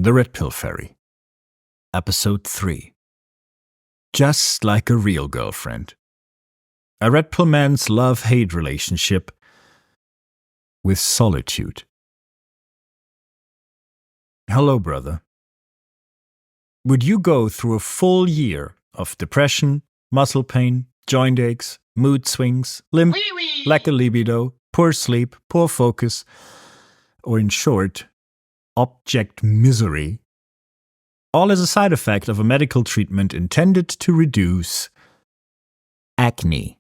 The Red Pill Fairy. Episode 3. Just like a real girlfriend. A Red Pill man's love-hate relationship with solitude. Hello, brother. Would you go through a full year of depression, muscle pain, joint aches, mood swings, limp, lack of libido, poor sleep, poor focus, or in short, object misery, all as a side effect of a medical treatment intended to reduce acne?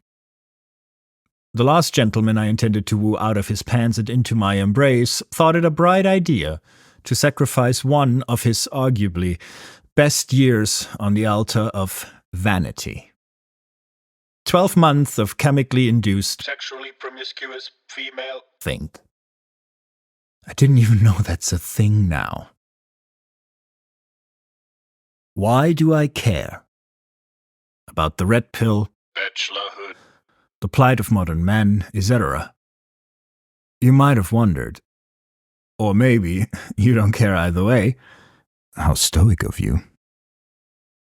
The last gentleman I intended to woo out of his pants and into my embrace thought it a bright idea to sacrifice one of his arguably best years on the altar of vanity. 12 months of chemically induced sexually promiscuous female thing. I didn't even know that's a thing now. Why do I care about the red pill, bachelorhood, the plight of modern men, etc.? You might have wondered. Or maybe you don't care either way. How stoic of you.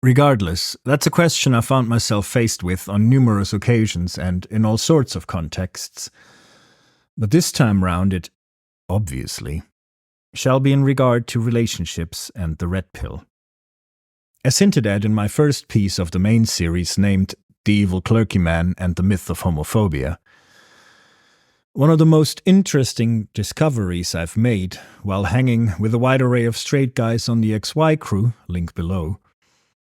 Regardless, that's a question I found myself faced with on numerous occasions and in all sorts of contexts. But this time round it, obviously, shall be in regard to relationships and the red pill. As hinted at in my first piece of the main series named The Evil Clergyman and the Myth of Homophobia, one of the most interesting discoveries I've made while hanging with a wide array of straight guys on the XY crew, link below,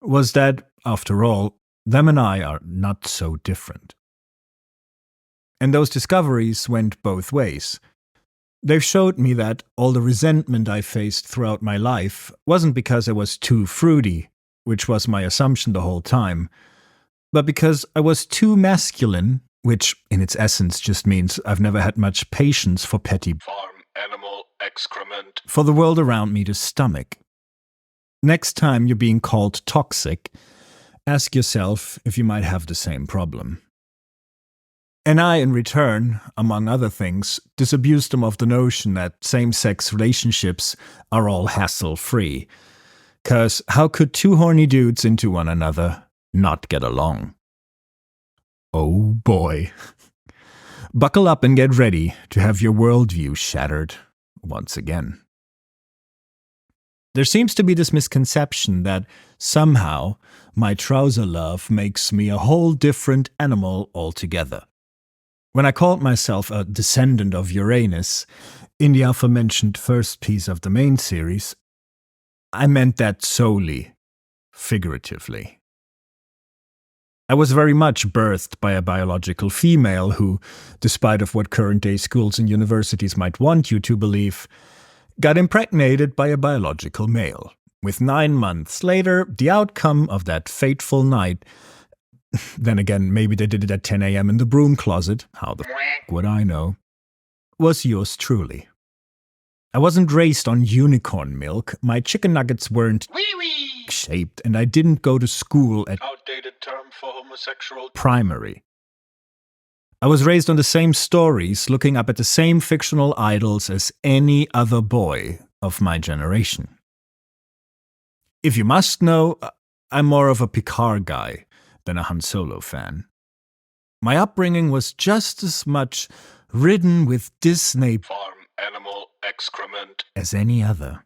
was that, after all, them and I are not so different. And those discoveries went both ways. They've showed me that all the resentment I faced throughout my life wasn't because I was too fruity, which was my assumption the whole time, but because I was too masculine, which in its essence just means I've never had much patience for petty farm animal excrement for the world around me to stomach. Next time you're being called toxic, ask yourself if you might have the same problem. And I, in return, among other things, disabused them of the notion that same-sex relationships are all hassle-free. 'Cause how could two horny dudes into one another not get along? Oh boy. Buckle up and get ready to have your worldview shattered once again. There seems to be this misconception that somehow my trouser love makes me a whole different animal altogether. When I called myself a descendant of Uranus in the aforementioned first piece of the main series, I meant that solely figuratively. I was very much birthed by a biological female who, despite of what current-day schools and universities might want you to believe, got impregnated by a biological male, with 9 months later the outcome of that fateful night. Then again, maybe they did it at 10 a.m. in the broom closet, how the f*** would I know, was yours truly. I wasn't raised on unicorn milk, my chicken nuggets weren't shaped, and I didn't go to school at outdated term for homosexual primary. I was raised on the same stories, looking up at the same fictional idols as any other boy of my generation. If you must know, I'm more of a Picard guy than a Han Solo fan. My upbringing was just as much ridden with Disney farm animal excrement as any other.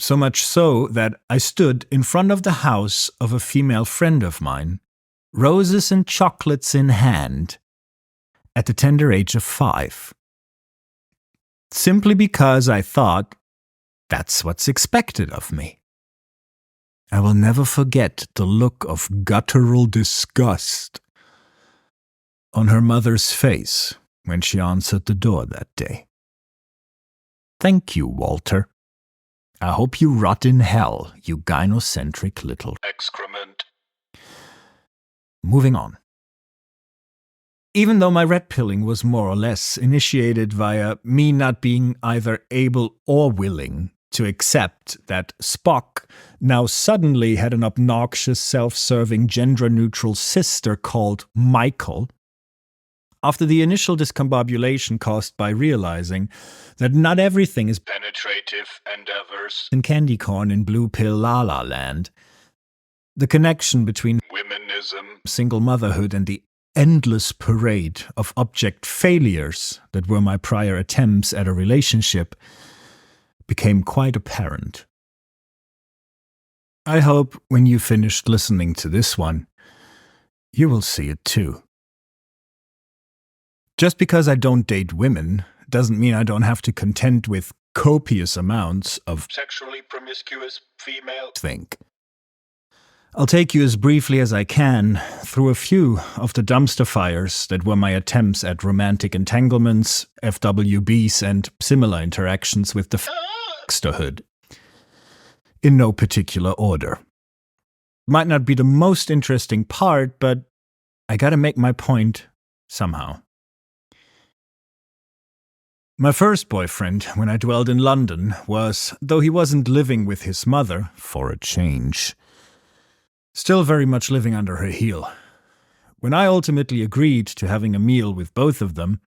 So much so that I stood in front of the house of a female friend of mine, roses and chocolates in hand, at the tender age of 5. Simply because I thought that's what's expected of me. I will never forget the look of guttural disgust on her mother's face when she answered the door that day. Thank you, Walter. I hope you rot in hell, you gynocentric little excrement. Moving on. Even though my red pilling was more or less initiated via me not being either able or willing to accept that Spock now suddenly had an obnoxious, self-serving, gender-neutral sister called Michael, After the initial discombobulation caused by realizing that not everything is penetrative endeavors, in candy corn in blue pill la la land, the connection between womenism, single motherhood and the endless parade of object failures that were my prior attempts at a relationship became quite apparent. I hope when you finished listening to this one, you will see it too. Just because I don't date women doesn't mean I don't have to contend with copious amounts of sexually promiscuous female. Think. I'll take you as briefly as I can through a few of the dumpster fires that were my attempts at romantic entanglements, FWBs, and similar interactions with the gangsterhood. In no particular order. Might not be the most interesting part, but I gotta make my point somehow. My first boyfriend, when I dwelled in London, was, though he wasn't living with his mother, for a change, still very much living under her heel. When I ultimately agreed to having a meal with both of them,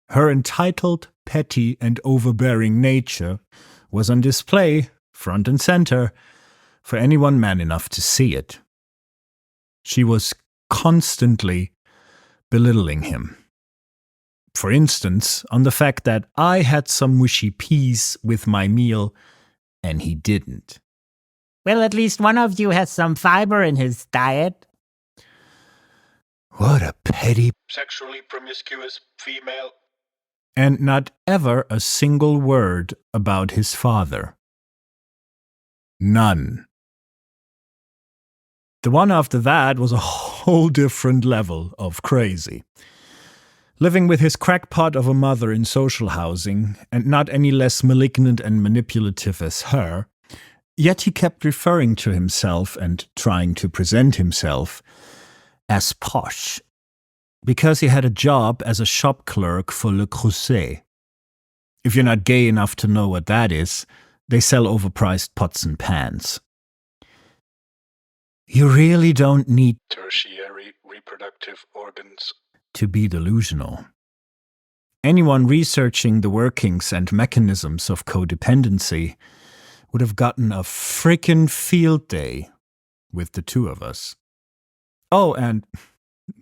her entitled, petty, and overbearing nature was on display, front and center, for anyone man enough to see it. She was constantly belittling him. For instance, on the fact that I had some mushy peas with my meal and he didn't. Well, at least one of you has some fiber in his diet. What a petty... Sexually promiscuous female. And not ever a single word about his father. None. The one after that was a whole different level of crazy. Living with his crackpot of a mother in social housing, and not any less malignant and manipulative as her, yet he kept referring to himself and trying to present himself as posh, because he had a job as a shop clerk for Le Creuset. If you're not gay enough to know what that is, they sell overpriced pots and pans. You really don't need tertiary reproductive organs to be delusional. Anyone researching the workings and mechanisms of codependency would have gotten a frickin' field day with the two of us. Oh, and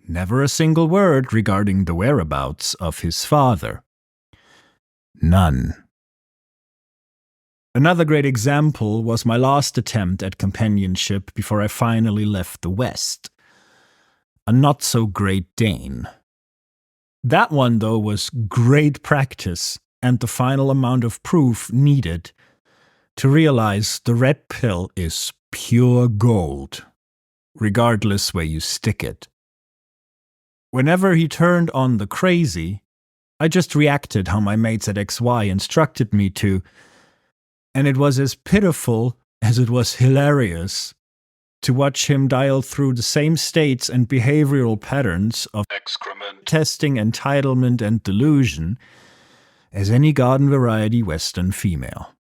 never a single word regarding the whereabouts of his father. None. Another great example was my last attempt at companionship before I finally left the West. A not-so-Great Dane. That one, though, was great practice and the final amount of proof needed to realize the red pill is pure gold, regardless where you stick it. Whenever he turned on the crazy, I just reacted how my mates at XY instructed me to, and it was as pitiful as it was hilarious to watch him dial through the same states and behavioral patterns of excrement, testing, entitlement, and delusion as any garden variety Western female.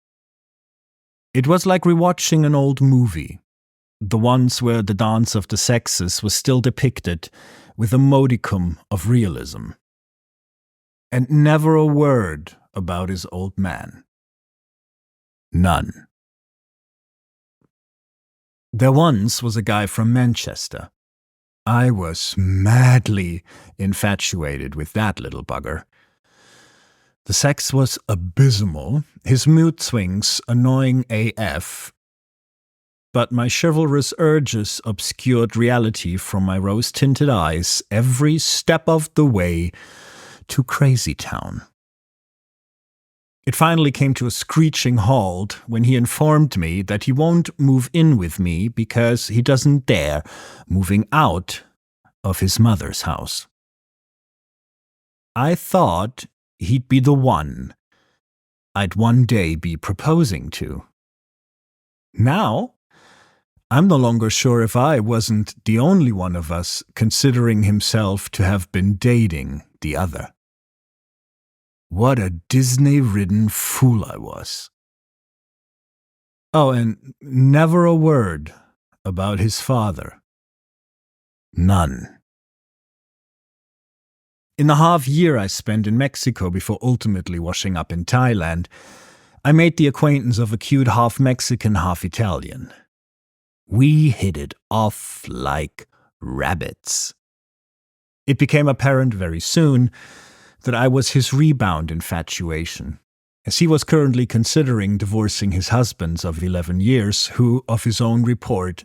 It was like rewatching an old movie, the ones where the dance of the sexes was still depicted with a modicum of realism. And never a word about his old man. None. There once was a guy from Manchester. I was madly infatuated with that little bugger. The sex was abysmal, his mood swings annoying AF, but my chivalrous urges obscured reality from my rose-tinted eyes every step of the way to Crazy Town. It finally came to a screeching halt when he informed me that he won't move in with me because he doesn't dare moving out of his mother's house. I thought he'd be the one I'd one day be proposing to. Now, I'm no longer sure if I wasn't the only one of us considering himself to have been dating the other. What a Disney-ridden fool I was. Oh, and never a word about his father. None. In the half year I spent in Mexico before ultimately washing up in Thailand, I made the acquaintance of a cute half Mexican, half Italian. We hit it off like rabbits. It became apparent very soon that I was his rebound infatuation, as he was currently considering divorcing his husband of 11 years, who, of his own report,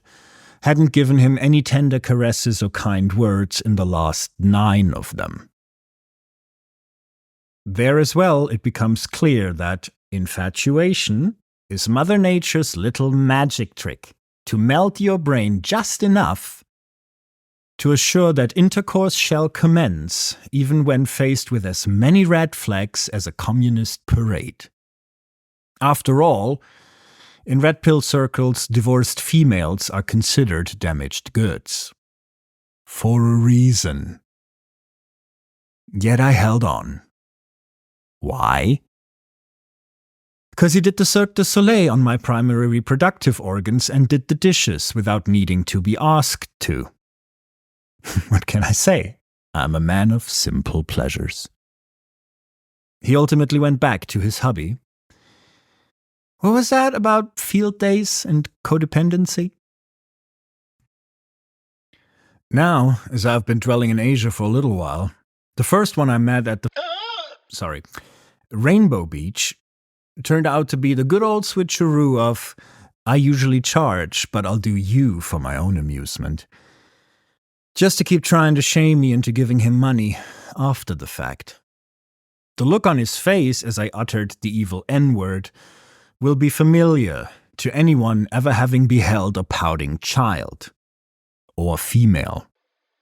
hadn't given him any tender caresses or kind words in the last 9 of them. There as well, it becomes clear that infatuation is Mother Nature's little magic trick to melt your brain just enough to assure that intercourse shall commence even when faced with as many red flags as a communist parade. After all, in red pill circles, divorced females are considered damaged goods. For a reason. Yet I held on. Why? Because he did the Cirque du Soleil on my primary reproductive organs and did the dishes without needing to be asked to. What can I say? I'm a man of simple pleasures. He ultimately went back to his hubby. What was that about field days and codependency? Now, as I've been dwelling in Asia for a little while, the first one I met at the Rainbow Beach turned out to be the good old switcheroo of, I usually charge, but I'll do you for my own amusement. Just to keep trying to shame me into giving him money after the fact. The look on his face as I uttered the evil N-word will be familiar to anyone ever having beheld a pouting child. Or female.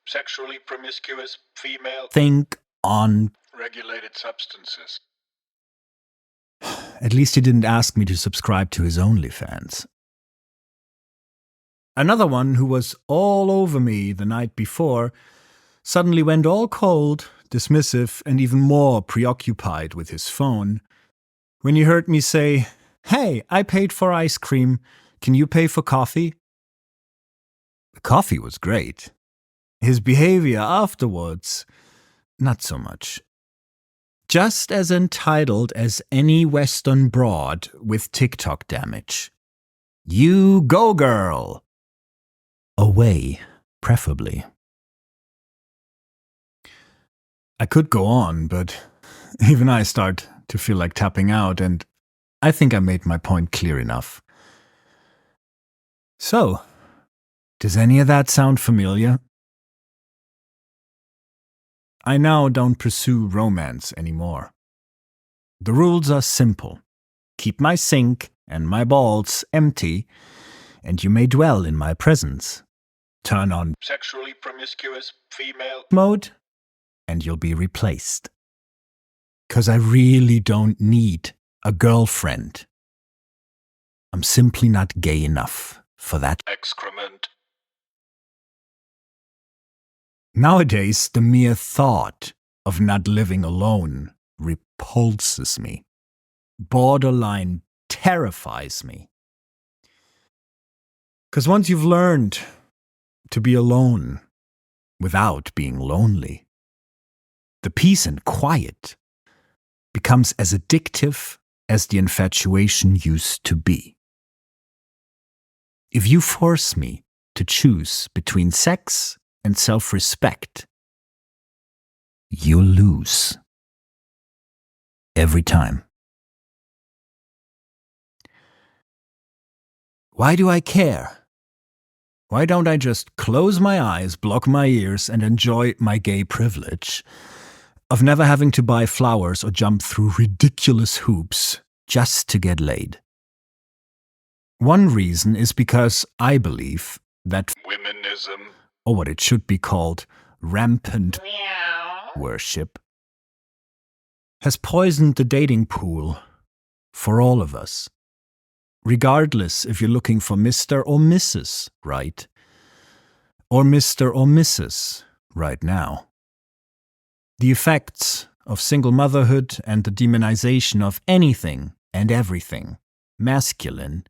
Sexually promiscuous female. Think on Regulated substances. At least he didn't ask me to subscribe to his OnlyFans. Another one who was all over me the night before suddenly went all cold, dismissive, and even more preoccupied with his phone when he heard me say, "Hey, I paid for ice cream. Can you pay for coffee?" The coffee was great. His behavior afterwards, not so much. Just as entitled as any Western broad with TikTok damage. You go, girl! Away, preferably. I could go on, but even I start to feel like tapping out, and I think I made my point clear enough. So, does any of that sound familiar? I now don't pursue romance anymore. The rules are simple. Keep my sink and my balls empty, and you may dwell in my presence. Turn on Sexually promiscuous female. mode, and you'll be replaced. 'Cause I really don't need a girlfriend. I'm simply not gay enough for that. Excrement. Nowadays, the mere thought of not living alone repulses me. Borderline terrifies me. 'Cause once you've learned to be alone without being lonely, the peace and quiet becomes as addictive as the infatuation used to be. If you force me to choose between sex and self-respect, you'll lose. Every time. Why do I care? Why don't I just close my eyes, block my ears, and enjoy my gay privilege of never having to buy flowers or jump through ridiculous hoops just to get laid? One reason is because I believe that Womenism. or what it should be called, rampant worship, has poisoned the dating pool for all of us. Regardless if you're looking for Mr. or Mrs. right, or Mr. or Mrs. right now. The effects of single motherhood and the demonization of anything and everything masculine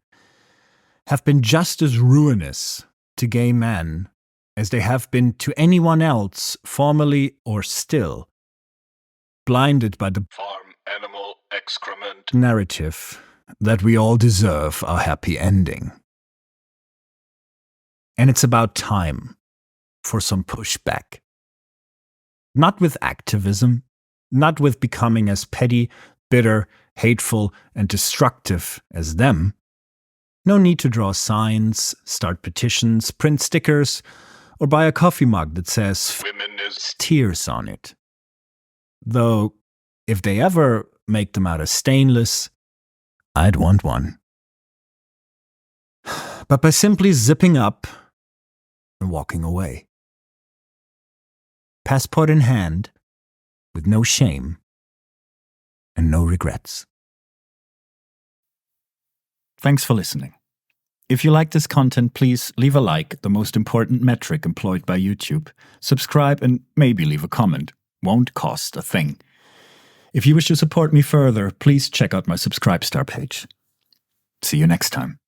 have been just as ruinous to gay men as they have been to anyone else, formerly or still, blinded by the farm animal excrement, narrative that we all deserve a happy ending. And it's about time for some pushback. Not with activism, not with becoming as petty, bitter, hateful, and destructive as them. No need to draw signs, start petitions, print stickers, or buy a coffee mug that says women is tears on it. Though, if they ever make them out of stainless, I'd want one. But by simply zipping up and walking away. Passport in hand, with no shame and no regrets. Thanks for listening. If you like this content, please leave a like, the most important metric employed by YouTube. Subscribe and maybe leave a comment. Won't cost a thing. If you wish to support me further, please check out my Subscribe Star page. See you next time.